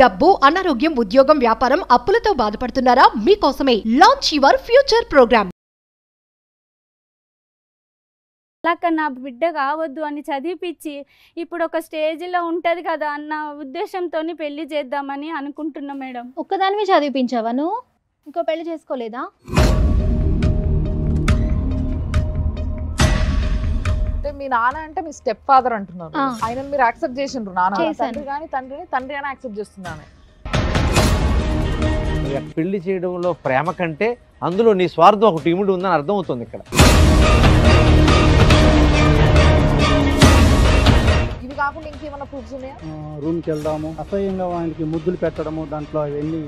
డబ్బు, అనారోగ్యం, ఉద్యోగం, వ్యాపారం, అప్పులతో బాధపడుతున్నారా? మీకోసమే లాంచ్ యువర్ ఫ్యూచర్ ప్రోగ్రామ్. అలాక నా బిడ్డ కావద్దు అని చదివిపించి ఇప్పుడు ఒక స్టేజ్లో ఉంటుంది కదా అన్న ఉద్దేశంతో పెళ్లి చేద్దామని అనుకుంటున్నా మేడం. ఒక్కదానివి చదివిపించావా నువ్వు? ఇంకో పెళ్లి చేసుకోలేదా? మీ నాన్న అంటే మీ స్టెప్ ఫాదర్ అంటున్నారు. ఆయన మీరు యాక్సెప్ట్ చేసిండ్రు నాన్న తండ్రి కానీ తండ్రి అని యాక్సెప్ట్ చేస్తున్నాను. పెళ్లి చేయడంలో ప్రేమ కంటే అందులో నీ స్వార్థం ఒకటి ఇమిడి ఉందని అర్థం అవుతుంది ఇక్కడ. ఇవి కాకుండా ఇంకేమైనా ప్రూఫ్స్ ఉన్నాయా? రూమ్కి వెళ్దాము, అసహ్యంగా ఆయనకి ముద్దులు పెట్టడము, దాంట్లో అవన్నీ.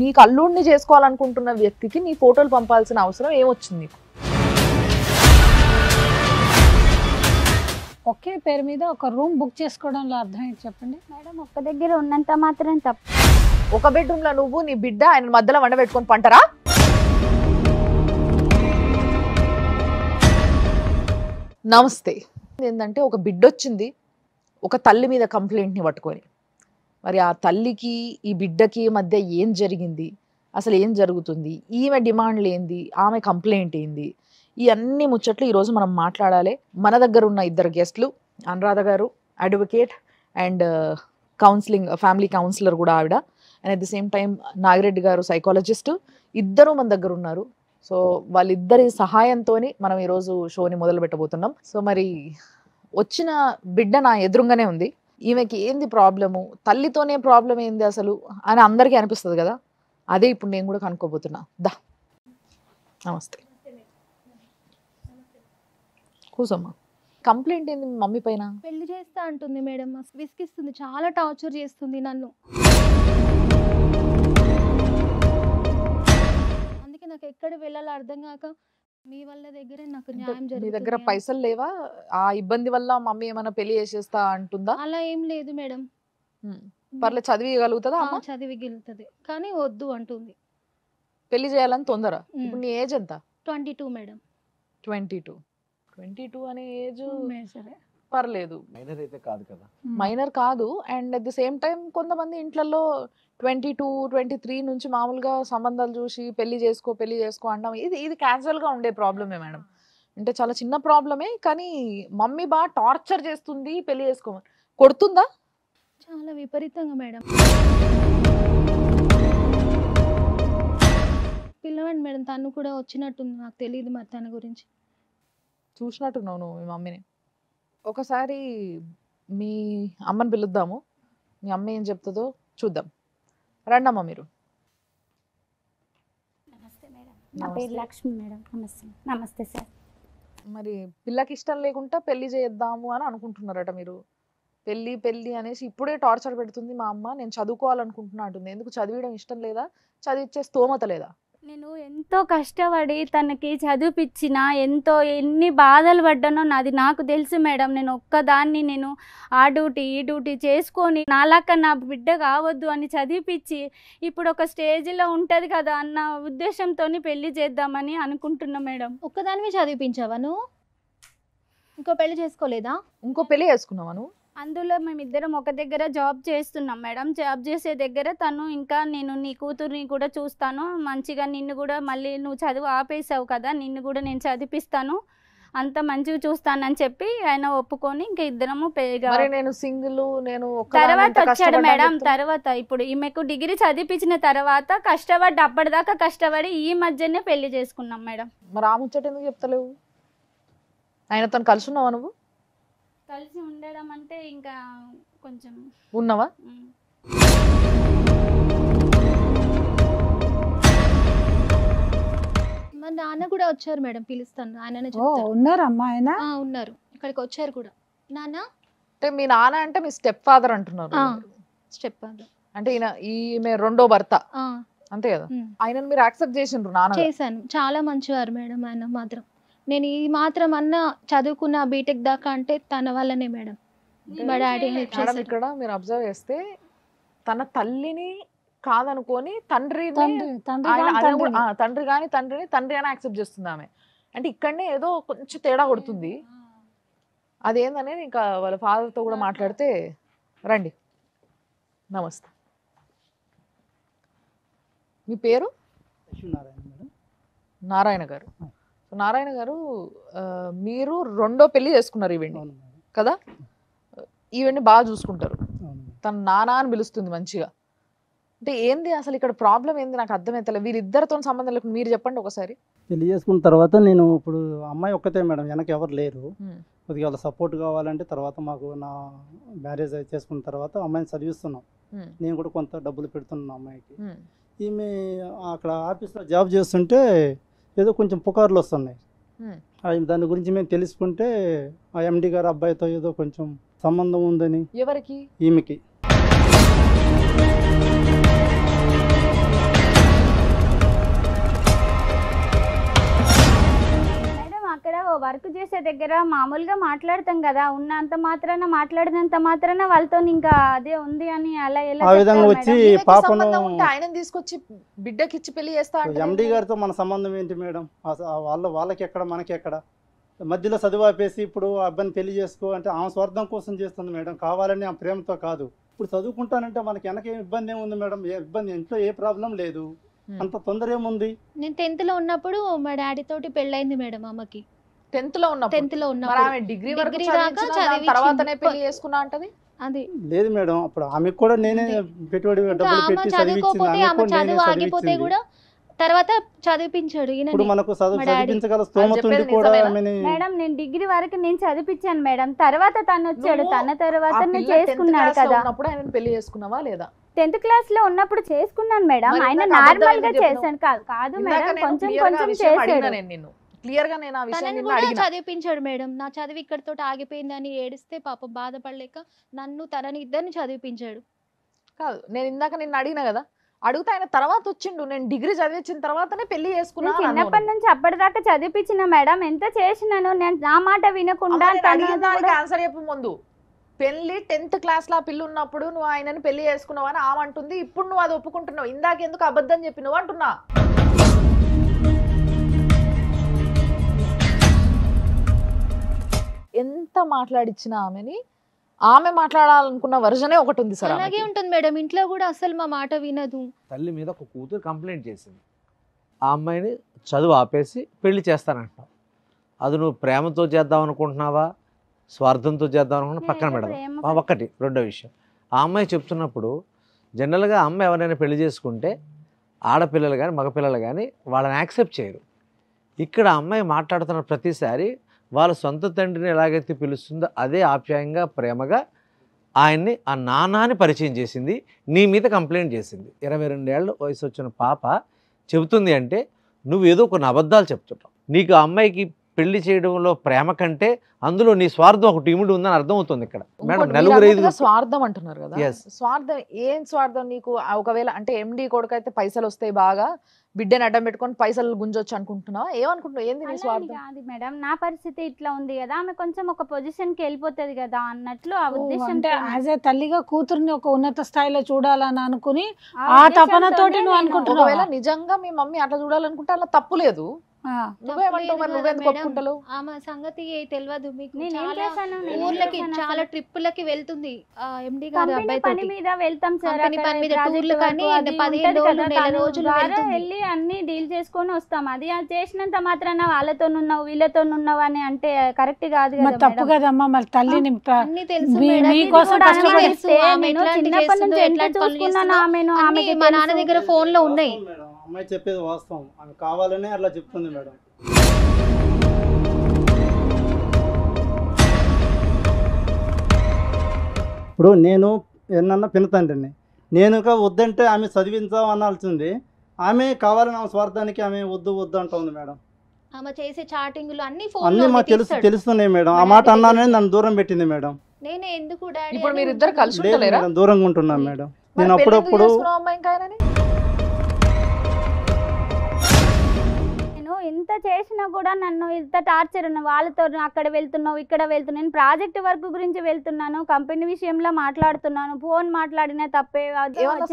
నీకు అల్లుడిని చేసుకోవాలనుకుంటున్న వ్యక్తికి నీ ఫోటోలు పంపాల్సిన అవసరం ఏమొచ్చింది నీకు? ఒకే పేరు మీద ఒక రూమ్ బుక్ చేసుకోవడంలో అర్థం ఏంటి చెప్పండి మేడం. ఒక్క దగ్గర ఉన్నంత మాత్రం తప్ప. ఒక బెడ్రూమ్ లో నువ్వు నీ బిడ్డ ఆయన మధ్యలో వండ పెట్టుకొని పంటరా? నమస్తే. ఏంటంటే ఒక బిడ్డ వచ్చింది ఒక తల్లి మీద కంప్లైంట్ని పట్టుకొని, మరి ఆ తల్లికి ఈ బిడ్డకి మధ్య ఏం జరిగింది, అసలు ఏం జరుగుతుంది, ఈమె డిమాండ్లు ఏంది, ఆమె కంప్లైంట్ ఏంది, ఈ అన్ని ముచ్చట్లు ఈరోజు మనం మాట్లాడాలి. మన దగ్గర ఉన్న ఇద్దరు గెస్ట్లు, అనురాధ గారు advocate and counselling family counsellor కూడా ఆవిడ, and at the same time Nagireddy గారు సైకాలజిస్ట్, ఇద్దరు మన దగ్గర ఉన్నారు. సో వాళ్ళిద్దరి సహాయంతో మనం ఈరోజు షోని మొదలు పెట్టబోతున్నాం. సో మరి వచ్చిన బిడ్డ నా ఎదురుగానే ఉంది. ఈమెకి ఏంది ప్రాబ్లము, తల్లితోనే ప్రాబ్లం ఏంది అసలు అని అందరికీ అనిపిస్తుంది కదా, అదే ఇప్పుడు నేను కూడా కనుక్కోబోతున్నా. దా నమస్తే, కూసమ్మా. కంప్లైంట్ ఏంది మీ మమ్మీ పైన? పెళ్లి చేస్తా అంటుంది మేడం, విసిగిస్తుంది, చాలా టార్చర్ చేస్తుంది నన్ను. అందుకే నాకు ఎక్కడ వెళ్ళాలో అర్థం కాక మీ వాళ్ళ దగ్గరే నాకు న్యాయం మీ జరుగుతుంది. దగ్గర పైసలు లేవా? ఆ ఇబ్బంది వల్ల మమ్మీ ఏమైనా పెళ్లి చేసేస్తా అంటుందా? అలా ఏం లేదు మేడం. పర్లేదు, చదివిగలుగుతుందా అమ్మ? చదివిగలుగుతుంది కానీ వద్దు అంటుంది. పెళ్లి చేయాలని తొందర. ఇప్పుడు నీ ఏజ్ ఎంత? 22 మేడం. 22 అనే ఏజ్ సరే పర్లేదు, మైనర్ అయితే కాదు కదా. మైనర్ కాదు. And at the same time కొంతమంది ఇంట్లలో 22, 23 నుంచి మామూలుగా సంబంధాలు చూసి పెళ్లి చేసుకో అంటాం. ఇది క్యాజువల్ గా ఉండే ప్రాబ్లమే మేడం. అంటే చాలా చిన్న ప్రాబ్లమే, కానీ మమ్మీ బాగా టార్చర్ చేస్తుంది పెళ్లి చేసుకోమని. కొడుతుందా? చాలా విపరీతంగా మేడం. పిల్లవండి మేడం, తను కూడా వచ్చినట్టుంది, నాకు తెలియదు మరి తన గురించి. చూసినట్టున్నావు నువ్వు మీ మమ్మీని. ఒకసారి మీ అమ్మని పిలుద్దాము, మీ అమ్మ ఏం చెప్తుందో చూద్దాం. రండమ్మా మీరు. నమస్తే మేడం, నా పేరు లక్ష్మి మేడం. నమస్తే. నమస్తే సార్. మరి పిల్లకి ఇష్టం లేకుండా పెళ్లి చేద్దాము అని అనుకుంటున్నారట మీరు. పెళ్లి అనేసి ఇప్పుడే టార్చర్ పెడుతుంది మా అమ్మ, నేను చదువుకోవాలనుకుంటున్నా అంటుంది. ఎందుకు చదివడం ఇష్టం లేదా? చదివిచ్చే స్తోమత లేదా? నేను ఎంతో కష్టపడి తనకి చదివిపించిన, ఎన్ని బాధలు పడ్డానో నాది నాకు తెలుసు మేడం. నేను ఒక్కదాన్ని నేను ఆ డ్యూటీ ఈ డ్యూటీ చేసుకొని నాలాక నా బిడ్డ కావద్దు అని చదివిపించి ఇప్పుడు ఒక స్టేజ్లో ఉంటుంది కదా అన్న ఉద్దేశంతో పెళ్లి చేద్దామని అనుకుంటున్నా మేడం. ఒక్కదానివి చదివిపించావా నువ్వు? ఇంకో పెళ్లి చేసుకోలేదా? ఇంకో పెళ్లి చేసుకున్నావా నువ్వు? అందులో మేమిద్దరం ఒక దగ్గర జాబ్ చేస్తున్నాం మేడం. జాబ్ చేసే దగ్గర తను ఇంకా నేను నీ కూతుర్ని కూడా చూస్తాను, మంచిగా నిన్ను కూడా, మళ్ళీ నువ్వు చదువు ఆపేసావు కదా, నిన్ను కూడా నేను చదివిస్తాను, అంత మంచిగా చూస్తానని చెప్పి ఆయన ఒప్పుకొని ఇంకా ఇద్దరము నేను సింగిల్, నేను తర్వాత వచ్చాడు మేడం. తర్వాత ఇప్పుడు ఈమెకు డిగ్రీ చదివించిన తర్వాత కష్టపడి అప్పటిదాకా కష్టపడి ఈ మధ్యనే పెళ్లి చేసుకున్నాం మేడం. మరి ఆ ముచ్చట ఎందుకు చెప్తలేవు? ఆయనతో కలిసి ఉన్నావా నువ్వు? కలిసి ఉండడం అంటే ఇంకా కొంచెం ఉన్నావా? మా నాన్న కూడా వచ్చారు మేడం, పిలుస్తాను, ఆయననే చెప్తారు. ఉన్నారమ్మా ఆయన? ఉన్నారు, ఇక్కడికి వచ్చారు కూడా. నాన్న అంటే మీ నాన్న అంటే మీ స్టెప్ ఫాదర్ అంటున్నారు. స్టెప్ ఫాదర్ అంటే ఈమె రెండో భర్త అంతే కదా? ఆయనను మీరు యాక్సెప్ట్ చేసిండ్రు? నాన్న చేశాను, చాలా మంచివారు మేడం ఆయన మాత్రం. నేను ఈ మాత్రం అన్న చదువుకున్న బీటెక్ దాకా అంటే తన వల్లనే మేడం. మా డాడీ హెల్ప్ చేశారు. ఇక్కడ మీరు అబ్జర్వ్ చేస్తే తన తల్లిని కాదనుకొని తండ్రి కానీ తండ్రిని యాక్సెప్ట్ చేస్తుంది ఆమె. అంటే ఇక్కడనే ఏదో కొంచెం తేడా కొడుతుంది. అదేందని ఇంకా వాళ్ళ ఫాదర్తో కూడా మాట్లాడితే రండి. నమస్తే, మీ పేరు? లక్ష్మీనారాయణ మేడం. నారాయణ గారు. నారాయణ గారు, మీరు రెండో పెళ్లి చేసుకున్నారు ఈవెంట్ అవును మేడం. కదా? ఈవెంట్ బాగా చూసుకుంటారు, అవును మేడం. తను నానా అని పిలుస్తుంది మంచిగా. అంటే ఏంది అసలు ఇక్కడ ప్రాబ్లం ఏంది నాకు అర్థమవుతలే. వీరిద్దరితో సంబంధం లేకుండా మీరు చెప్పండి ఒకసారి. పెళ్లి చేసుకున్న తర్వాత నేను ఇప్పుడు అమ్మాయి ఒక్కతే మేడం, వెనక ఎవరు లేరు. కొద్దిగా వాళ్ళ సపోర్ట్ కావాలంటే తర్వాత మాకు నా మ్యారేజ్ చేసుకున్న తర్వాత అమ్మాయిని చదివిస్తున్నాం. నేను కూడా కొంత డబ్బులు పెడుతున్నాను అమ్మాయికి. ఈమె అక్కడ ఆఫీస్లో జాబ్ చేస్తుంటే ఏదో కొంచెం పుకార్లు వస్తున్నాయి. దాని గురించి మేము తెలుసుకుంటే ఆ ఎండి గారు అబ్బాయితో ఏదో కొంచెం సంబంధం ఉందని. ఎవరికి? ఈమెకి. అక్కడ వర్క్ చేసే దగ్గర మామూలుగా మాట్లాడతాం కదా, ఉన్నంత మాత్రాన మాట్లాడినంత మాత్రాన వాళ్ళతో ఇంకా అదే ఉంది అని అలా ఎలా ఆ విధంగా వచ్చి పాపను ఆయన తీసుకొచ్చి బిడ్డకిచ్చి పెళ్లి చేస్తా ఎండి గారితో మన సంబంధం ఏంటి మేడం? వాళ్ళకి ఎక్కడ మనకి ఎక్కడ? మధ్యలో చదువు ఆపేసి ఇప్పుడు అబ్బాయిని పెళ్లి చేసుకో అంటే ఆమె స్వార్థం కోసం చేస్తుంది మేడం, కావాలని ఆ ప్రేమతో కాదు. ఇప్పుడు చదువుకుంటానంటే మనకి వెనక ఏం ఇబ్బంది ఏముంది మేడం? ఏ ఇబ్బంది, ఇంట్లో ఏ ప్రాబ్లం లేదు, అంత తొందర ఏముంది? నేను 10th లో ఉన్నప్పుడు మా డాడీ తోటి పెళ్ళైంది మేడం అమ్మకి. 10th లో ఉన్నప్పుడు డిగ్రీ తర్వాతనే పెళ్లి చేసుకున్నా అంటది. అది లేదు మేడం, అప్పుడు ఆమెకు కూడా నేనే పెట్టుబడి డబ్బులు పెట్టి చదువుకోపోతే ఆమె చదువు ఆగిపోతే కూడా తర్వాత చదివించాడు. ఇప్పుడు మనకు చదివించగల స్తోమత ఉండి కూడా మేడం నేను డిగ్రీ వరకు నేను చదివించాను మేడం, తర్వాత తను వచ్చాడు, తన తర్వాత చేసుకున్నాడు కదా. ఆయన పెళ్లి చేసుకున్నావా లేదా? 10th క్లాస్ లో ఉన్నప్పుడు చేసుకున్నాను మేడం. ఆయన నార్మల్ గా చేశాను కాదు మేడం, కొంచెం కొంచెం చేశాడు. క్లియర్ గా నేను ఆ విషయాన్ని అడిగినా. చదివించాడు మేడం. నా చదివి ఇక్కడితో ఆగిపోయిందని ఏడిస్తే పాపం బాధపడలేక నన్ను తనని ఇద్దరిని చదివించాడు. కాదు, నేను ఇందాక నిన్ను అడిగినా కదా, అడుగుతా ఆయన తర్వాత వచ్చిండు. నేను డిగ్రీ చదివించిన తర్వాతనే పెళ్లి చేసుకున్నా. చిన్నప్పటి నుంచి అప్పటిదాకా చదివించిన మేడం, ఎంత చేసినాను నేను నా మాట వినకుండా. ఆన్సర్ చెప్పు ముందు. పెళ్లి 10th క్లాస్ లో పిల్ల ఉన్నప్పుడు నువ్వు ఆయనని పెళ్లి చేసుకున్నావు అని ఆమె అంటుంది. ఇప్పుడు నువ్వు అది ఒప్పుకుంటున్నావు. ఇందాక ఎందుకు అబద్ధం చెప్పినావు అంటున్నా. ఎంత మాట్లాడిచ్చినా ఆమె మాట్లాడాలనుకున్న వర్జనే ఒకటి ఉంది సార్. అలాగే ఉంటుంది మేడం, ఇంట్లో కూడా అసలు మా మాట వినదు. తల్లి మీద ఒక కూతురు కంప్లైంట్ చేసింది, ఆ అమ్మాయిని చదువు ఆపేసి పెళ్లి చేస్తానంటున్నావు. అది నువ్వు ప్రేమతో చేద్దాం అనుకుంటున్నావా, స్వార్థంతో చేద్దాం అనుకుంటున్నా పక్కన పెడదాం. ఒక్కటి. రెండో విషయం, ఆ అమ్మాయి చెప్తున్నప్పుడు జనరల్గా అమ్మాయి ఎవరైనా పెళ్లి చేసుకుంటే ఆడపిల్లలు కానీ మగపిల్లలు కానీ వాళ్ళని యాక్సెప్ట్ చేయరు. ఇక్కడ అమ్మాయి మాట్లాడుతున్న ప్రతిసారి వాళ్ళ సొంత తండ్రిని ఎలాగైతే పిలుస్తుందో అదే ఆప్యాయంగా ప్రేమగా ఆయన్ని ఆ నాన్నని పరిచయం చేసింది, నీ మీద కంప్లైంట్ చేసింది. 22 ఏళ్ళ వయసు వచ్చిన పాప చెబుతుంది అంటే నువ్వు ఏదో కొన్ని అబద్ధాలు చెప్తున్నావు. నీకు ఆ అమ్మాయికి పెళ్లి చేయడంలో ప్రేమ కంటే అందులో నీ స్వార్థం ఒకటి ఇమిడి ఉందని అర్థమవుతుంది ఇక్కడ. మేడం 4-5 స్వార్థం అంటున్నారు కదా, స్వార్థం ఏం స్వార్థం నీకు? ఒకవేళ అంటే ఎండి కొడుకు అయితే పైసలు వస్తాయి బాగా, బిడ్డని అడ్డం పెట్టుకొని పైసలు గుంజొచ్చు అనుకుంటున్నావా? ఏమనుకుంటున్నావు? ఏంది నీ స్వార్థం? కాదు మేడం, నా పరిస్థితి ఇట్లా ఉంది కదా, ఆమె కొంచెం ఒక పొజిషన్ కి వెళ్ళిపోతుంది కదా అన్నట్లు ఆ ఉద్దేశం. యాజ్ ఏ తల్లిగా కూతుర్ని ఒక ఉన్నత స్థాయిలో చూడాలని అనుకుని ఆ తపనతోటి నువ్వు అనుకుంటున్నావు. ఒకవేళ నిజంగా మీ మమ్మీ అట్లా చూడాలనుకుంటే అలా తప్పు లేదు. ఆమె సంగతి తెలియదు మీకు. ఊర్లకి చాలా ట్రిప్పులకి వెళ్తుంది ఎండి గారు అబ్బాయి పని మీద వెళ్తాం సార్, పని మీద టూర్లు కానీ 15 రోజులు నెల రోజులు వెళ్ళి అన్ని డీల్ చేసుకొని వస్తాం. అది చేసినంత మాత్రాన వాళ్ళతో ఉన్నావు వీళ్ళతో ఉన్నావు అని అంటే కరెక్ట్ కాదు కదా. తప్పు కదమ్మా, మరి తల్లిని అన్ని తెలుసు. చిన్నప్పటి నుంచి ఎట్లా చూసుకున్నాను ఆమెను, ఆమెకి మా నాన్న దగ్గర ఫోన్ లో ఉన్నాయి. అమ్మాయి చెప్పేది వాస్తవం, ఆమె కావాలనే అట్లా చెప్తుంది మేడం. ఇప్పుడు నేను ఎన్నన్నా పినతండ్రిని, నేనుగా వద్దంటే ఆమె చదివించావు అనాల్సింది, ఆమె కావాలని ఆమె స్వార్థానికి ఆమె వద్దు వద్దు అంటుంది మేడం. ఆమె చేసే చాటింగ్లు అన్ని మాకు తెలుస్తున్నాయి మేడం. ఆ మాట అన్నానని నన్ను దూరం పెట్టింది మేడం. నేనే ఎందుకు ఇప్పుడు మీరు ఇద్దరు కలిసి ఉంటలేరా? దూరంగా ఉంటున్నాను మేడం. నేను అప్పుడప్పుడు ఎంత చేసినా కూడా నన్ను ఇంత టార్చర్ వాళ్ళతో అక్కడ వెళ్తున్నావు ఇక్కడ వెళ్తున్నావు. నేను ప్రాజెక్ట్ వర్క్ గురించి వెళ్తున్నాను, కంపెనీ విషయంలో మాట్లాడుతున్నాను, ఫోన్ మాట్లాడినా తప్పే.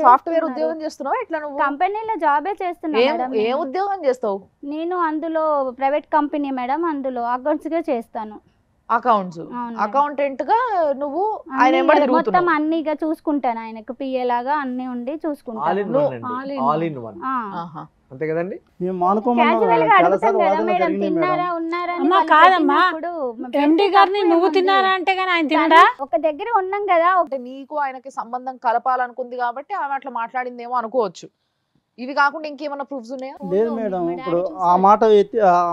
సాఫ్ట్వేర్ ఉద్యోగం చేస్తున్నావు? ఇట్లా నువ్వు కంపెనీలో జాబే చేస్తున్నాను. ఏ ఉద్యోగం చేస్తావు? నేను అందులో ప్రైవేట్ కంపెనీ మేడం, అందులో అకౌంట్స్ గా చేస్తాను. అకౌంట్స్ అవును మేడం. అకౌంటెంట్ గా నువ్వు అన్ని ఆయన వెంబడి మొత్తం తిరుగుతున్నావు. అన్ని ఇక చూసుకుంటాను, ఆయనకు పిఏ లాగా అన్ని ఉండి ఆల్ ఇన్ చూసుకుంటాను. వన్ అండి, all in all in one. ఆ. ఆహా. అంతే కదండి. మేము మానుకోమన్నా క్యాజువల్ గా చాలా అడుగుతాం సార్లు కదా వాదనలు మేడం, జరిగినాయి తిన్నారా మేడం. ఉన్నారా అని అమ్మా, వాళ్ళు కాదమ్మా. పెట్టినప్పుడు ఎండి పెట్టే గారిని తప్పు నువ్వు ఏముంది? తిన్నారా అంటే కానీ ఆయన తినడా? ఒక దగ్గర ఉన్నాం కదా. అంటే నీకు ఆయనకి సంబంధం కలపాలనుకుంది కాబట్టి ఆమె అట్లా మాట్లాడిందేమో అనుకోవచ్చు. ఇవి కాకుండా ఇంకేమైనా ప్రూఫ్స్ ఉన్నాయా? లేదు మేడం, ఇప్పుడు ఆ మాట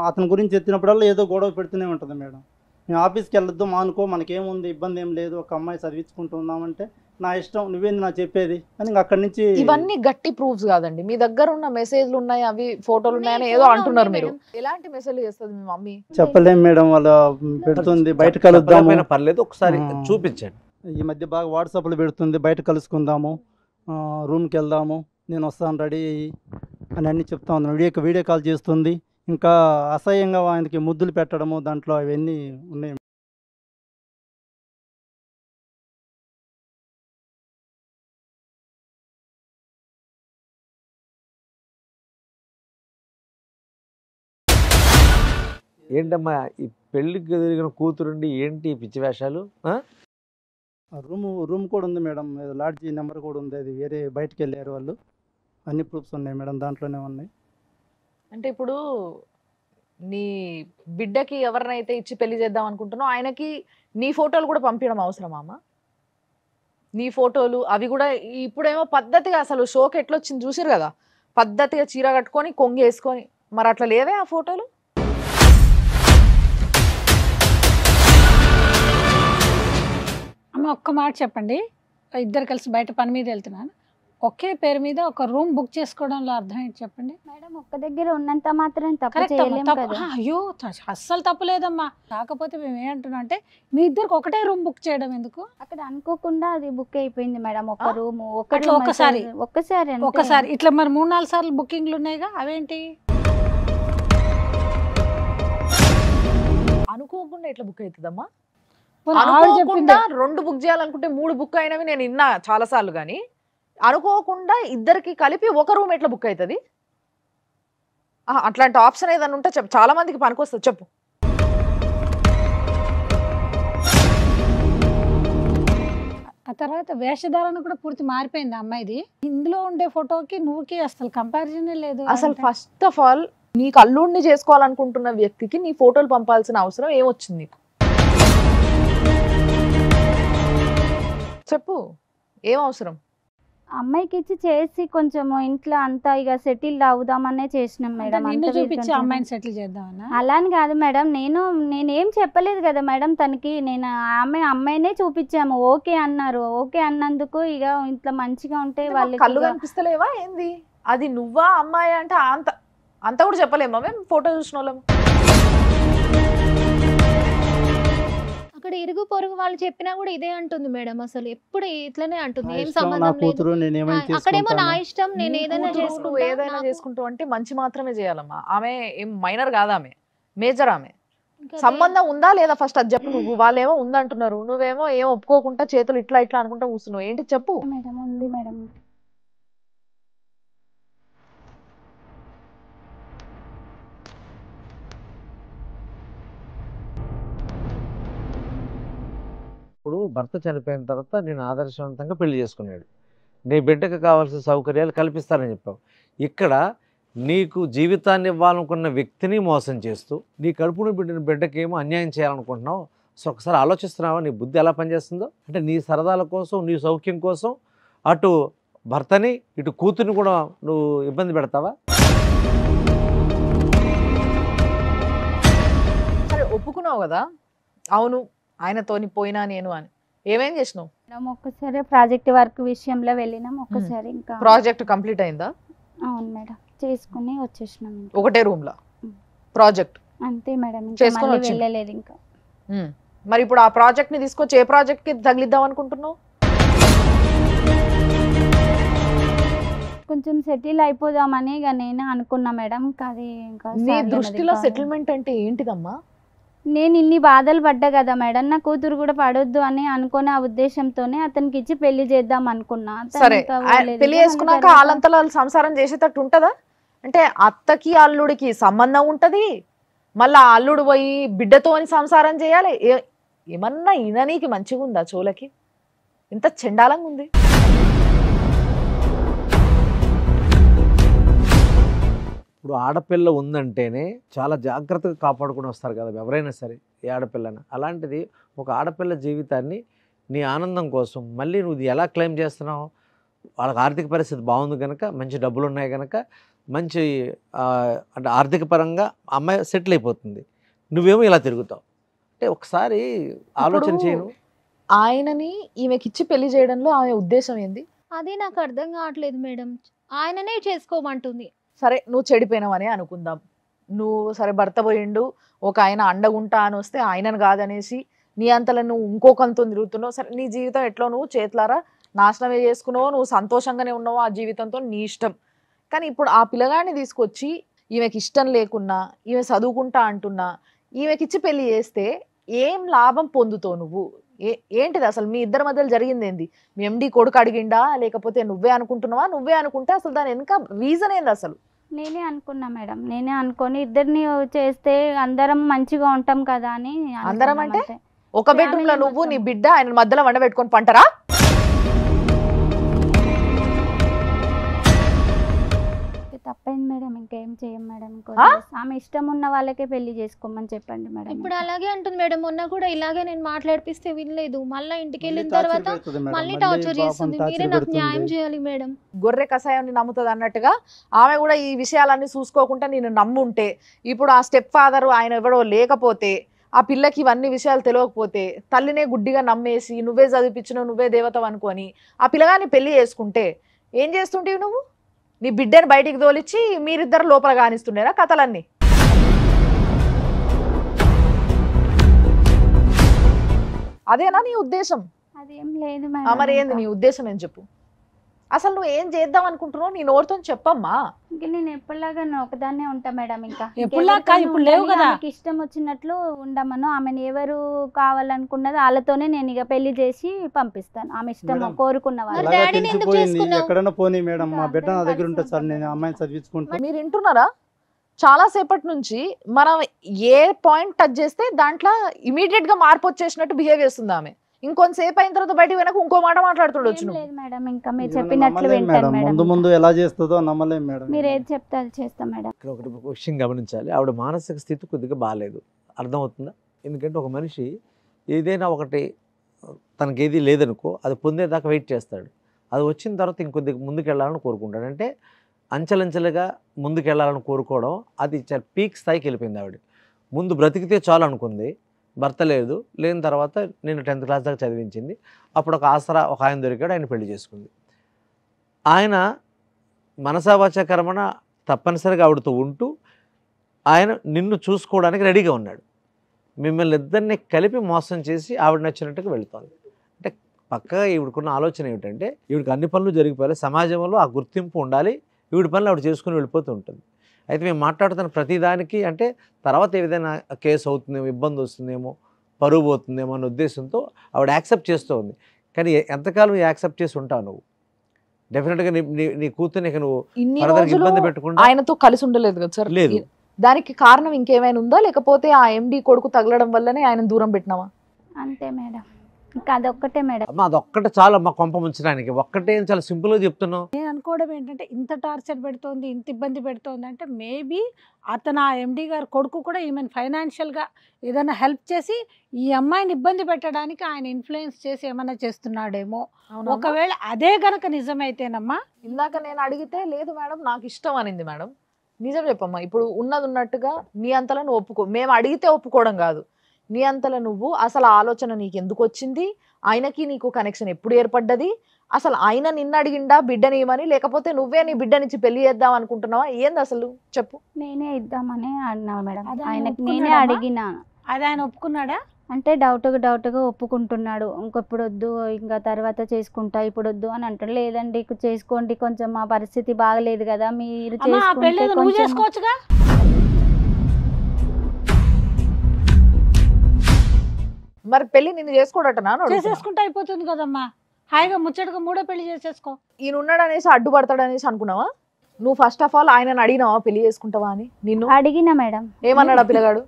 అతని గురించి ఎత్తినప్పుడల్లా ఏదో గొడవ పెడుతూనే ఉంటుంది మేడం. మేము ఆఫీస్కి వెళ్ళొద్దు, మానుకో, మనకేముంది, ఇబ్బంది ఏం లేదు, ఒక అమ్మాయి చదివించుకుంటున్నామంటే నా ఇష్టం, నువ్వేంది నా చెప్పేది అని ఇంకా అక్కడి నుంచి. ఇవన్నీ గట్టి ప్రూఫ్స్ కాదండి. మీ దగ్గర ఉన్న మెసేజ్లు ఉన్నాయి, అవి ఫోటోలు ఉన్నాయని ఏదో అంటున్నారు మీరు. ఎలాంటి మెసేజ్ చేస్తుంది మీ మమ్మీ? చెప్పలేం మేడం, వాళ్ళ పెడుతుంది బయట కలుద్దాము, చెప్పకపోయినా పర్లేదు, ఒకసారి చూపించండి. ఈ మధ్య బాగా వాట్సాప్లో పెడుతుంది, బయట కలుసుకుందాము, రూమ్కి వెళ్దాము, నేను వస్తాను రెడీ అయ్యి అని అన్నీ చెప్తా ఉన్నాను. వీడియో కాల్ చేస్తుంది, ఇంకా అసహ్యంగా ఆయనకి ముద్దులు పెట్టడము, దాంట్లో అవన్నీ ఉన్నాయి. ఏంటమ్మా ఈ పెళ్లికి ఎదిరిగిన కూతురుండి ఏంటి ఈ పిచ్చి వేషాలు? రూమ్ కూడా ఉంది మేడం, లాడ్జీ నెంబర్ కూడా ఉంది, అది వేరే బయటకు వెళ్ళారు వాళ్ళు, అన్ని ప్రూఫ్స్ ఉన్నాయి మేడం, దాంట్లోనే ఉన్నాయి. అంటే ఇప్పుడు నీ బిడ్డకి ఎవరినైతే ఇచ్చి పెళ్లి చేద్దాం అనుకుంటున్నావు ఆయనకి నీ ఫోటోలు కూడా పంపించడం అవసరమా అమ్మా? నీ ఫోటోలు అవి కూడా ఇప్పుడేమో పద్ధతిగా, అసలు షోకి ఎట్లొచ్చింది చూసారు కదా, పద్ధతిగా చీర కట్టుకొని కొంగి వేసుకొని, మరి అట్లా లేవే ఆ ఫోటోలు? అమ్మ, ఒక్క మాట చెప్పండి. ఇద్దరు కలిసి బయట పని మీద వెళ్తున్నాను, ఒకే పేరు మీద ఒక రూమ్ బుక్ చేసుకోవడంలో అర్థం ఏంటి చెప్పండి? మేడం ఒక్క దగ్గర ఉన్నంత మాత్రం తప్పు కరెక్ట్ అమ్మా, చేయలేం తప్పు. కదా. అయ్యో, అస్సలు తప్పు లేదమ్మా. కాకపోతే మేము ఏమంటున్నాం అంటే మీ ఇద్దరికి ఒకటే రూమ్ బుక్ చేయడం ఎందుకు? అక్కడ అనుకోకుండా అది బుక్ అయిపోయింది మేడం, ఒక ఆ? రూమ్ అట్లా ఒక్కసారి? ఒక్కసారి అంతే. ఒకసారి ఇట్లా మరి 3-4 సార్లు బుకింగ్లు ఉన్నాయిగా, అవేంటి? అనుకోకుండా ఎట్లా బుక్ అవుతుందమ్మా? ఆవిడ చెప్పింది. అనుకోకుండా 2 బుక్ చేయాలనుకుంటే 3 బుక్ అయినవి నేను విన్నా చాలా సార్లు. కానీ అనుకోకుండా ఇద్దరికి కలిపి ఒక రూమ్ ఎట్లా బుక్ అవుతుంది? అట్లాంటి ఆప్షన్ ఏదైనా ఉంటే చెప్పు, చాలా మందికి పనికొస్తుంది, చెప్పు. ఆ తర్వాత వేషధారణ కూడా పూర్తి మారిపోయింది అమ్మాయిది. ఇందులో ఉండే ఫోటోకి నువ్వుకి అసలు కంపారిజనే లేదు. అసలు ఫస్ట్ ఆఫ్ ఆల్ నీకు అల్లుడిని చేసుకోవాలనుకుంటున్న వ్యక్తికి నీ ఫోటోలు పంపాల్సిన అవసరం ఏమొచ్చింది నీకు? చెప్పు, ఏం అవసరం? అమ్మాయికి ఇచ్చి చేసి కొంచెం ఇంట్లో అంతా ఇక సెటిల్ అవుదామనే చేసినాం మేడం. నిన్ను అంత చూపించి కొంచెం అమ్మాయిని సెటిల్ చేద్దామన్నా? అలా అని కాదు మేడం, నేనేం చెప్పలేదు కదా మేడం తనకి. నేను అమ్మాయినే చూపించాము, ఓకే అన్నారు. ఓకే అన్నందుకు ఇక ఇంట్లో మంచిగా ఉంటే వాళ్ళకి కళ్ళు వాళ్ళకి కనిపిస్తలేవా ఏంది? అది నువ్వా అమ్మాయి అంటే అంత కూడా చెప్పలేమా మేము ఫోటో చూసిన వాళ్ళము? అక్కడ ఇరుగు పొరుగు వాళ్ళు చెప్పినా కూడా ఇదే అంటుంది మేడం, అసలు ఎప్పుడు ఇట్లనే అంటుంది, నా ఏం ఇష్టం, నా సంబంధం లేదు. కూతురు, నేను ఏమైనా అక్కడేమో నా చేసుకుంటాను. ఇష్టం, నేను నీ ఏదైనా కూతురు చేసుకుంటా, నువ్వు ఏదైనా నాకు చేసుకుంటావు అంటే మంచి మాత్రమే చేయాలమ్మా. ఆమె ఏం మైనర్ కాదు, ఆమె మేజర్. ఆమె ఇంకా సంబంధం ఉందా లేదా ఫస్ట్ అది చెప్పు. నువ్వు వాళ్ళేమో ఉందంటున్నారు, నువ్వేమో ఏం ఒప్పుకోకుండా చేతులు ఇట్లా ఇట్లా అనుకుంటా కూర్చున్నావు, ఏంటి చెప్పు. మేడం ఉంది మేడం. ఇప్పుడు భర్త చనిపోయిన తర్వాత నేను ఆదర్శవంతంగా పెళ్లి చేసుకున్నాడు, నీ బిడ్డకు కావాల్సిన సౌకర్యాలు కల్పిస్తానని చెప్పావు. ఇక్కడ నీకు జీవితాన్ని ఇవ్వాలనుకున్న వ్యక్తిని మోసం చేస్తూ నీ కడుపును బిడ్డని బిడ్డకేమో అన్యాయం చేయాలనుకుంటున్నావు. సో ఒకసారి ఆలోచిస్తున్నావా నీ బుద్ధి ఎలా పనిచేస్తుందో? అంటే నీ సరదాల కోసం, నీ సౌఖ్యం కోసం అటు భర్తని ఇటు కూతుర్ని కూడా నువ్వు ఇబ్బంది పెడతావా? సరే ఒప్పుకున్నావు కదా, అవును ఆయనతోని పోయినా నేను అని, ఏమేం చేసినావు? మేడం ఒక్కసారి ప్రాజెక్ట్ వర్క్ విషయంలో వెళ్ళినాం, ఒక్కసారి ఇంకా ప్రాజెక్ట్ కంప్లీట్ అయిందా? అవును మేడం, చేసుకుని వచ్చేసినాం ఇంకా. ఒకటే రూమ్ లో ప్రాజెక్ట్ అంతే మేడం, ఇంకా చేసుకొని మళ్ళీ వచ్చింది. వెళ్ళలేదు ఇంకా. మరి ఇప్పుడు ఆ ప్రాజెక్ట్ ని తీసుకొచ్చి ఏ ప్రాజెక్ట్ కి తగిలిద్దాం అనుకుంటున్నావు? కొంచెం సెటిల్ అయిపోదామని ఇక నేను అనుకున్నా మేడం. ఇంకా అది ఇంకా నీ సాధ్యమది దృష్టిలో కాదు. సెటిల్మెంట్ అంటే ఏంటిదమ్మా? నేను ఇన్ని బాధలు పడ్డా కదా మేడం, నా కూతురు కూడా పడొద్దు అని అనుకునే ఆ ఉద్దేశంతోనే అతనికి ఇచ్చి పెళ్లి చేద్దాం అనుకున్నా. అతను సరే ఇంకా పోలేదు. పెళ్లి ఇక చేసుకున్నాక మళ్ళీ వాళ్ళంతలో వాళ్ళు సంసారం చేసేటట్టు ఉంటదా? అంటే అత్తకి అల్లుడికి సంబంధం ఉంటది, మళ్ళా అల్లుడు పోయి బిడ్డతోని సంసారం చేయాలి. ఏమన్నా ఈయననీకి మంచిగా ఉందా చోలకి? ఇంత చెండాలంగా ఉంది. ఇప్పుడు ఆడపిల్ల ఉందంటేనే చాలా జాగ్రత్తగా కాపాడుకుని వస్తారు కదా ఎవరైనా సరే, ఏ ఆడపిల్లన. అలాంటిది ఒక ఆడపిల్ల జీవితాన్ని నీ ఆనందం కోసం మళ్ళీ నువ్వు ఎలా క్లెయిమ్ చేస్తున్నావు? వాళ్ళకి ఆర్థిక పరిస్థితి బాగుంది కనుక, మంచి డబ్బులు ఉన్నాయి కనుక, మంచి అంటే ఆర్థిక పరంగా అమ్మాయి సెటిల్ అయిపోతుంది, నువ్వేమో ఇలా తిరుగుతావు. అంటే ఒకసారి ఆలోచన చేయను. ఆయనని ఈమెకిచ్చి పెళ్లి చేయడంలో ఆమె ఉద్దేశం ఏంది? అది నాకు అర్థం కావట్లేదు మేడం. ఆయననే చేసుకోమంటుంది. సరే నువ్వు చెడిపోయినావని అనుకుందాం. నువ్వు సరే భర్త పోయిండు, ఒక ఆయన అండగుంటా అని వస్తే ఆయనను కాదనేసి నీ అంతలో నువ్వు ఇంకొకంతో తిరుగుతున్నావు. సరే నీ జీవితం ఎట్లో నువ్వు చేతులారా నాశనమే చేసుకున్నావు, నువ్వు సంతోషంగానే ఉన్నావు ఆ జీవితంతో, నీ ఇష్టం. కానీ ఇప్పుడు ఆ పిల్లగాడిని తీసుకొచ్చి ఈమెకి ఇష్టం లేకున్నా, ఈమె చదువుకుంటా అంటున్నా, ఈమెకిచ్చి పెళ్లి చేస్తే ఏం లాభం పొందుతావు నువ్వు? ఏంటిది అసలు మీ ఇద్దరి మధ్యలో జరిగింది ఏంది? మీ ఎండి కొడుకు అడిగిండా, లేకపోతే నువ్వే అనుకుంటున్నావా? నువ్వే అనుకుంటే అసలు దాని వెనుక రీజన్ ఏంది అసలు? నేనే అనుకున్నా మేడం, నేనే అనుకొని ఇద్దరిని చేస్తే అందరం మంచిగా ఉంటాం కదా అని. అందరం అంటే ఒక బెడ్రూమ్ లో నువ్వు నీ బిడ్డ ఆయన మధ్యలో వండ పెట్టుకొని పంటరా? తప్పైంది మేడం, ఇంకేం చేయం మేడం. ఆమె ఇష్టం ఉన్న వాళ్ళకే పెళ్లి చేసుకోమని చెప్పండి మేడం. ఇప్పుడు అలాగే అంటుంది మేడం. మొన్న కూడా ఇలాగే నేను మాట్లాడిపిస్తే వినలేదు. మళ్ళీ ఇంటికి వెళ్ళిన తర్వాత మళ్ళీ టార్చర్ చేస్తుంది. మీరే నాకు న్యాయం చేయాలి మేడం. గొర్రె కషాయాన్ని నమ్ముతుంది అన్నట్టుగా ఆమె కూడా ఈ విషయాలన్నీ చూసుకోకుండా నేను నమ్ముంటే, ఇప్పుడు ఆ స్టెప్ ఫాదర్ ఆయన ఎవడో లేకపోతే, ఆ పిల్లకి ఇవన్నీ విషయాలు తెలియకపోతే, తల్లినే గుడ్డిగా నమ్మేసి నువ్వే చదివిపించినావు, నువ్వే దేవతవు అనుకొని ఆ పిల్లగాని పెళ్లి చేసుకుంటే ఏం చేస్తుంటేవి నువ్వు? నీ బిడ్డని బయటికి తోలిచ్చి మీరిద్దరు లోపల కానిస్తుండేనా కథలన్నీ? అదేనా నీ ఉద్దేశం? అదేం లేదు మేడం. మరి ఏంది నీ ఉద్దేశం ఏం చెప్పు? అసలు నువ్వు ఏం చేద్దాం అనుకుంటున్నావు? నీ నోటితో చెప్పమ్మా. ఇంకా నేను ఎప్పటిలాగా ఒకదాన్నే ఉంటా మేడం. ఇంకా ఎప్పుడులాగా ఇప్పుడు లేవు కదా. ఇష్టం వచ్చినట్లు ఉండమను. ఆమెను ఎవరు కావాలనుకున్నది వాళ్ళతోనే నేను ఇక పెళ్లి చేసి పంపిస్తాను. ఆమె ఇష్టం కోరుకున్న వాళ్ళు. ఎక్కడైనా పోనీ మేడం, మా బిడ్డ నా దగ్గర ఉంటుంది సార్, నేను అమ్మాయిని చదివించుకుంటా. మీరు వింటున్నారా? చాలా సేపటి నుంచి మనం ఏ పాయింట్ టచ్ చేస్తే దాంట్లో ఇమీడియట్ గా మార్పు వచ్చేసినట్టు బిహేవ్ చేస్తుంది ఆమె. ఇంకొంతసేపు అయిన తర్వాత బయటకు వెనక ఇంకో మాట మాట్లాడుతుండొచ్చు. లేదు మేడం, ఇంకా మీరు చెప్పినట్లు వింటాను మేడం. ముందు ముందు ఎలా చేస్తుందో నమ్మలేం మేడం. మీరు ఏది చెప్తే అది చేస్తాం మేడం. ఇక్కడ ఒకటి విషయం గమనించాలి, ఆవిడ మానసిక స్థితి కొద్దిగా బాగాలేదు, అర్థమవుతుందా? ఎందుకంటే ఒక మనిషి ఏదైనా ఒకటి తనకి ఏది లేదనుకో, అది పొందేదాకా వెయిట్ చేస్తాడు. అది వచ్చిన తర్వాత ఇంకొద్దిగా ముందుకు వెళ్ళాలని కోరుకుంటాడు. అంటే అంచెలంచెలుగా ముందుకు వెళ్ళాలని కోరుకోవడం అది పీక్ స్థాయికి వెళ్ళిపోయింది. ఆవిడ ముందు బ్రతికితే చాలు అనుకుంది, భర్త లేదు, లేని తర్వాత నేను 10th క్లాస్ దాకా చదివించింది. అప్పుడు ఒక ఆసరా ఒక ఆయన దొరికాడు, ఆయన పెళ్లి చేసుకుంది. ఆయన మనసావాచ కర్మణ తప్పనిసరిగా ఆవిడతో ఉంటూ ఆయన నిన్ను చూసుకోవడానికి రెడీగా ఉన్నాడు. మిమ్మల్ని ఇద్దరిని కలిపి మోసం చేసి ఆవిడ నచ్చినట్టుగా వెళుతోంది. అంటే పక్కగా ఈవిడకున్న ఆలోచన ఏమిటంటే, ఈవిడికి అన్ని పనులు జరిగిపోయాలి, సమాజంలో ఆ గుర్తింపు ఉండాలి, ఈవిడ పనులు ఆవిడ చేసుకుని వెళ్ళిపోతూ ఉంటుంది. అయితే మేము మాట్లాడుతున్న ప్రతిదానికి అంటే తర్వాత ఏదైనా కేసు అవుతుందేమో, ఇబ్బంది వస్తుందేమో, పరువు పోతుందేమో అన్న ఉద్దేశంతో ఆవిడ యాక్సెప్ట్ చేస్తూ ఉంది. కానీ ఎంతకాలం యాక్సెప్ట్ చేసి ఉంటావు నువ్వు? డెఫినెట్గా నీ కూతుర్ని నువ్వు ఇబ్బంది పెట్టుకుంటా ఆయనతో కలిసి ఉండలేదు కదా సార్? లేదు. దానికి కారణం ఇంకేమైనా ఉందా, లేకపోతే ఆ ఎండి కొడుకు తగలడం వల్లనే ఆయన దూరం పెట్టినావా? అంతే మేడం, ఇంకా అదొక్కటే మేడం. అమ్మ అదొక్కటే చాలా అమ్మ కొంప ముంచడానికి. ఒక్కటే చాలా సింపుల్గా చెప్తున్నావు. నేను అనుకోవడం ఏంటంటే, ఇంత టార్చర్ పెడుతోంది, ఇంత ఇబ్బంది పెడుతోంది అంటే మేబీ అతను ఆ ఎండి గారు కొడుకు కూడా ఈమెను ఫైనాన్షియల్గా ఏదైనా హెల్ప్ చేసి ఈ అమ్మాయిని ఇబ్బంది పెట్టడానికి ఆయన ఇన్ఫ్లుయెన్స్ చేసి ఏమైనా చేస్తున్నాడేమో. ఒకవేళ అదే గనక నిజమైతేనమ్మా. ఇందాక నేను అడిగితే లేదు మేడం నాకు ఇష్టం అనింది. మేడం నిజం చెప్పమ్మా, ఇప్పుడు ఉన్నది ఉన్నట్టుగా నీ అంతలో నువ్వు ఒప్పుకో. మేము అడిగితే ఒప్పుకోవడం కాదు, నీ అంతలో నువ్వు అసలు ఆలోచన నీకు ఎందుకు వచ్చింది, ఆయనకి నీకు కనెక్షన్ ఎప్పుడు ఏర్పడ్డది, అసలు ఆయన నిన్ను అడిగిండా బిడ్డని ఇవ్వమని, లేకపోతే నువ్వే నీ బిడ్డనిచ్చి పెళ్లి చేద్దాం అనుకుంటున్నావా? ఏంది అసలు చెప్పు. నేనే ఇద్దామని అన్నా మేడం, ఆయనకి నేనే అడిగినా. అది ఆయన ఒప్పుకున్నాడా? అంటే డౌట్గా ఒప్పుకుంటున్నాడు. ఇంకొప్పుడు వద్దు, ఇంకా తర్వాత చేసుకుంటా, ఇప్పుడు వద్దు అని అంటాడు. లేదండి చేసుకోండి, కొంచెం మా పరిస్థితి బాగలేదు కదా, మీరు చేసుకోవచ్చుగా. మరి పెళ్లి నిన్ను చేసుకోడటనా? చేసేసుకుంటే అయిపోతుంది కదమ్మా, హాయిగా ముచ్చటగా మూడో పెళ్లి చేసేసుకో. ఈయన ఉన్నాడు అనేసి అడ్డుపడతాడు అనేసి అనుకున్నావా? నువ్వు ఫస్ట్ ఆఫ్ ఆల్ ఆయనను అడిగినావా పెళ్లి చేసుకుంటావా అని? నిన్ను అడిగిన మేడం, ఏమన్నాడు ఆ పిల్లగాడు?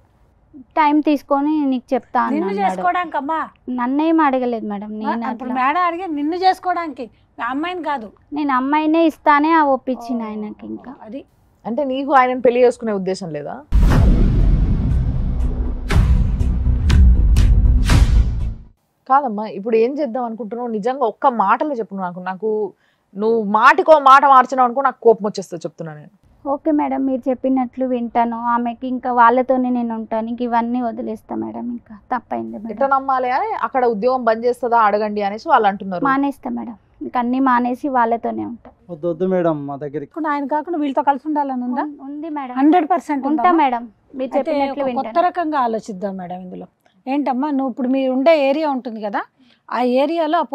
టైం తీసుకొని నీకు చెప్తా అని నిన్ను అన్నాడు. చేసుకోవడానికి అమ్మా, నన్నేం అడగలేదు మేడం. నేను ఇప్పుడు అట్లా- మేడం అడిగి నిన్ను చేసుకోవడానికి, ఆ అమ్మాయిని కాదు. నేను అమ్మాయినే ఇస్తానే ఒప్పించిన ఆయనకి. ఇంకా అది అంటే నీకు ఆయనను పెళ్లి చేసుకునే ఉద్దేశం లేదా? కాదమ్మా, ఇప్పుడు ఏం చేద్దాం అనుకుంటున్నావు? నిజంగా ఒక్క మాటలో చెప్పు నాకు నువ్వు మాటికో మాట మార్చినావు అనుకో నాకు కోపం వచ్చేస్తుంది, చెప్తున్నా నేను. ఓకే మేడం, మీరు చెప్పినట్లు వింటాను. ఆమెకి ఇంకా వాళ్ళతోనే నేను ఉంటాను. ఇంక ఇవన్నీ వదిలేస్తా మేడం. ఇంకా తప్పైంది ఎట్లా మేడం. నమ్మాలి అని అక్కడ ఉద్యోగం బంద్ చేస్తుందా అడగండి అనేసి వాళ్ళు అంటున్నారు. మానేస్తా మేడం. ఇంక అన్ని మానేసి వాళ్ళతోనే ఉంటా. వద్దు మేడం మా దగ్గరికి. ఇప్పుడు ఆయన కాకుండా వీళ్ళతో కలిసి ఉండాలని ఉందా? ఉంది మేడం. 100% ఉంటా మేడం. మీరు అయితే చెప్పినట్లు ఒక కొత్త వింటాను. రకంగా ఆలోచిద్దాం మేడం ఇందులో. ఏంటమ్మా, నువ్వు ఇప్పుడు మీరు ఉండే ఏరియా ఉంటుంది కదా, ఆ ఏరియాలో ఆ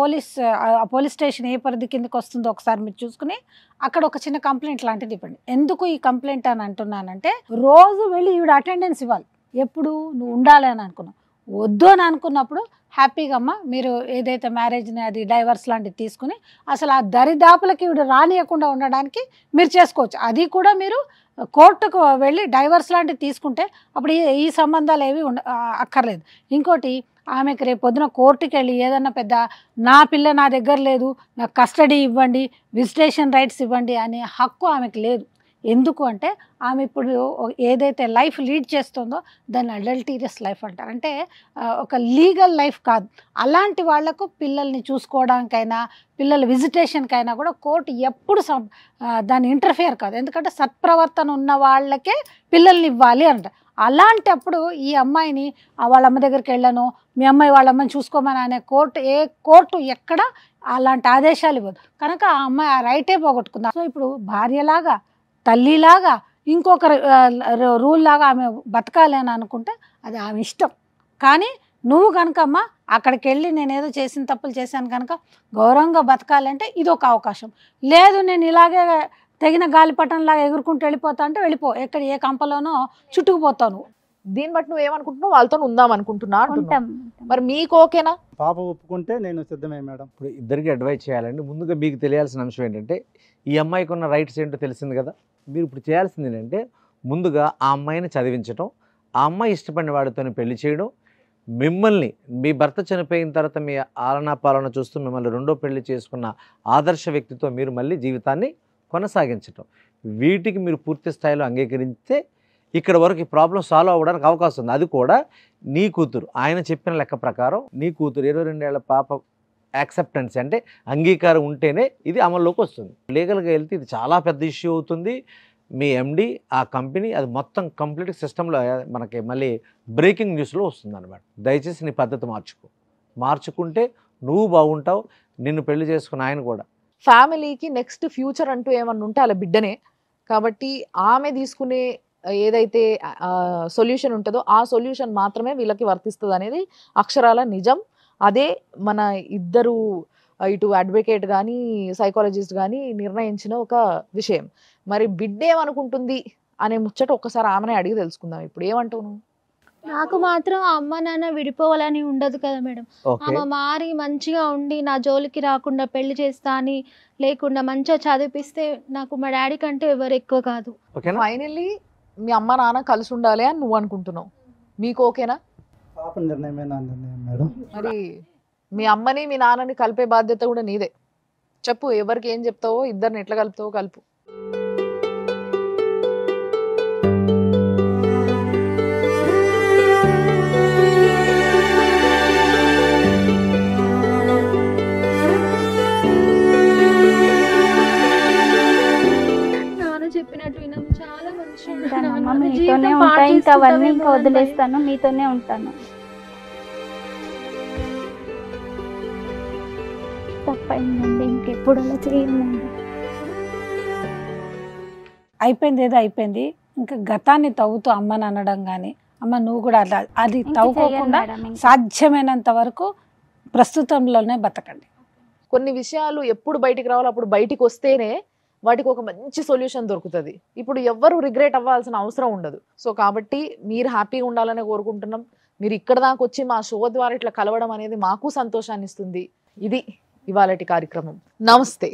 పోలీస్ స్టేషన్ ఏ పరిధి కిందకి వస్తుందో ఒకసారి మీరు చూసుకుని అక్కడ ఒక చిన్న కంప్లైంట్ లాంటిది ఇవ్వండి. ఎందుకు ఈ కంప్లైంట్ అని అంటున్నానంటే, రోజు వెళ్ళి ఈవిడ అటెండెన్స్ ఇవ్వాలి. ఎప్పుడు నువ్వు ఉండాలి అని అనుకున్నావు, వద్దు అని అనుకున్నప్పుడు హ్యాపీగా అమ్మ మీరు ఏదైతే మ్యారేజ్ని అది డైవర్స్ లాంటివి తీసుకుని అసలు ఆ దరిదాపులకి ఈవిడ రానియకుండా ఉండడానికి మీరు చేసుకోవచ్చు. అది కూడా మీరు కోర్టుకు వెళ్ళి డైవర్స్ లాంటివి తీసుకుంటే అప్పుడు ఈ సంబంధాలు ఏవి అక్కర్లేదు. ఇంకోటి, ఆమెకు రేపు పొద్దున కోర్టుకి వెళ్ళి ఏదన్నా పెద్ద నా పిల్ల నా దగ్గర లేదు, నాకు కస్టడీ ఇవ్వండి, విజిటేషన్ రైట్స్ ఇవ్వండి అనే హక్కు ఆమెకు లేదు. ఎందుకు అంటే ఆమె ఇప్పుడు ఏదైతే లైఫ్ లీడ్ చేస్తుందో దాన్ని అడల్టీరియస్ లైఫ్ అంటారు. అంటే ఒక లీగల్ లైఫ్ కాదు. అలాంటి వాళ్లకు పిల్లల్ని చూసుకోవడానికైనా పిల్లల విజిటేషన్కైనా కూడా కోర్టు ఎప్పుడు దాన్ని ఇంటర్ఫియర్ కాదు. ఎందుకంటే సత్ప్రవర్తన ఉన్న వాళ్ళకే పిల్లల్ని ఇవ్వాలి అంట. అలాంటప్పుడు ఈ అమ్మాయిని వాళ్ళ అమ్మ దగ్గరికి వెళ్ళను, మీ అమ్మాయి వాళ్ళ అమ్మని చూసుకోమని అనే కోర్టు ఎక్కడ అలాంటి ఆదేశాలు ఇవ్వదు. కనుక ఆ అమ్మాయి ఆ రైటే పోగొట్టుకుంది. సో ఇప్పుడు భార్యలాగా తల్లిలాగా ఇంకొక రూల్ లాగా ఆమె బతకాలి అని అనుకుంటే అది ఆమె ఇష్టం. కానీ నువ్వు కనుకమ్మా అక్కడికి వెళ్ళి నేనేదో చేసిన తప్పులు చేశాను కనుక గౌరవంగా బతకాలంటే ఇది ఒక అవకాశం. లేదు నేను ఇలాగే తెగిన గాలిపటంలాగా ఎగురుకుంటూ వెళ్ళిపోతా అంటే వెళ్ళిపో, ఎక్కడ ఏ కంపలోనో చుట్టుకుపోతావు. దీన్ని బట్టి నువ్వు ఏమనుకుంటున్నావు? వాళ్ళతో ఉందాం అనుకుంటున్నా ఉంటాం. మరి మీకు ఓకేనా? పాప ఒప్పుకుంటే నేను సిద్ధమే మేడం. ఇప్పుడు ఇద్దరికి అడ్వైజ్ చేయాలండి. ముందుగా మీకు తెలియాల్సిన అంశం ఏంటంటే, ఈ అమ్మాయికి ఉన్న రైట్స్ ఏంటో తెలిసింది కదా. మీరు ఇప్పుడు చేయాల్సింది ఏంటంటే, ముందుగా ఆ అమ్మాయిని చదివించడం, ఆ అమ్మాయి ఇష్టపడిన వాడితో పెళ్లి చేయడం, మిమ్మల్ని మీ భర్త చనిపోయిన తర్వాత మీ ఆలనా పాలన చూస్తూ మిమ్మల్ని రెండో పెళ్లి చేసుకున్న ఆదర్శ వ్యక్తితో మీరు మళ్ళీ జీవితాన్ని కొనసాగించటం. వీటికి మీరు పూర్తి స్థాయిలో అంగీకరిస్తే ఇక్కడ వరకు ఈ ప్రాబ్లం సాల్వ్ అవ్వడానికి అవకాశం ఉంది. అది కూడా నీ కూతురు ఆయన చెప్పిన లెక్క ప్రకారం నీ కూతురు 22 ఏళ్ల పాప యాక్సెప్టెన్స్ అంటే అంగీకారం ఉంటేనే ఇది అమల్లోకి వస్తుంది. లీగల్గా వెళ్తే ఇది చాలా పెద్ద ఇష్యూ అవుతుంది. మీ ఎండి ఆ కంపెనీ అది మొత్తం కంప్లీట్ సిస్టంలో మనకి మళ్ళీ బ్రేకింగ్ న్యూస్లో వస్తుంది అనమాట. దయచేసి నీ పద్ధతి మార్చుకుంటే నువ్వు బాగుంటావు, నిన్ను పెళ్లి చేసుకున్న ఆయన కూడా. ఫ్యామిలీకి నెక్స్ట్ ఫ్యూచర్ అంటూ ఏమన్నా ఉంటే అలా బిడ్డనే కాబట్టి ఆమె తీసుకునే ఏదైతే సొల్యూషన్ ఉంటుందో ఆ సొల్యూషన్ మాత్రమే వీళ్ళకి వర్తిస్తుంది అనేది అక్షరాల నిజం. అదే మన ఇద్దరు ఇటు అడ్వకేట్ కానీ సైకాలజిస్ట్ కానీ నిర్ణయించిన ఒక విషయం. మరి బిడ్డ ఏమనుకుంటుంది అనే ముచ్చట ఒక్కసారి ఆమెనే అడిగి తెలుసుకుందాం. ఇప్పుడు ఏమంటావు నువ్వు? నాకు మాత్రం ఆ అమ్మ నాన్న విడిపోవాలని ఉండదు కదా మేడం. ఆమె మారి మంచిగా ఉండి నా జోలికి రాకుండా పెళ్లి చేస్తా అని లేకుండా మంచిగా చదివిపిస్తే నాకు మా డాడీ కంటే ఎవరు ఎక్కువ కాదు. ఫైనల్లీ మీ అమ్మ నాన్న కలిసి ఉండాలి అని నువ్వు అనుకుంటున్నావు. మీకు ఓకేనా? పాప నిర్ణయమే నా నిర్ణయం మేడం. మరి మీ అమ్మని మీ నాన్నని కలిపే బాధ్యత కూడా నీదే. చెప్పు, ఎవరికి ఏం చెప్తావో, ఇద్దరిని ఎట్లా కలుపుతావో కలుపు. చెప్పినట్టు వినము, చాలా మంచి మీతోనే ఉంటా. ఇంకా అవన్నీ ఇంకా వదిలేస్తాను, మీతోనే ఉంటాను. తప్పైందండి, ఇంకెప్పుడు అలా చేయండి. అయిపోయింది ఏదో అయిపోయింది. ఇంకా గతాన్ని తవ్వుతూ అమ్మని అనడం కానీ, అమ్మ నువ్వు కూడా అది తవ్వుకోకుండా సాధ్యమైనంత వరకు ప్రస్తుతంలోనే బతకండి. కొన్ని విషయాలు ఎప్పుడు బయటికి రావాలో అప్పుడు బయటికి వస్తేనే వాటికి ఒక మంచి సొల్యూషన్ దొరుకుతుంది. ఇప్పుడు ఎవ్వరు రిగ్రెట్ అవ్వాల్సిన అవసరం ఉండదు. సో కాబట్టి మీరు హ్యాపీగా ఉండాలని కోరుకుంటున్నాం. మీరు ఇక్కడ దాకా వచ్చి మా షో ద్వారా ఇట్లా కలవడం అనేది మాకు సంతోషాన్ని ఇస్తుంది. ఇది ఇవాళటి కార్యక్రమం. నమస్తే.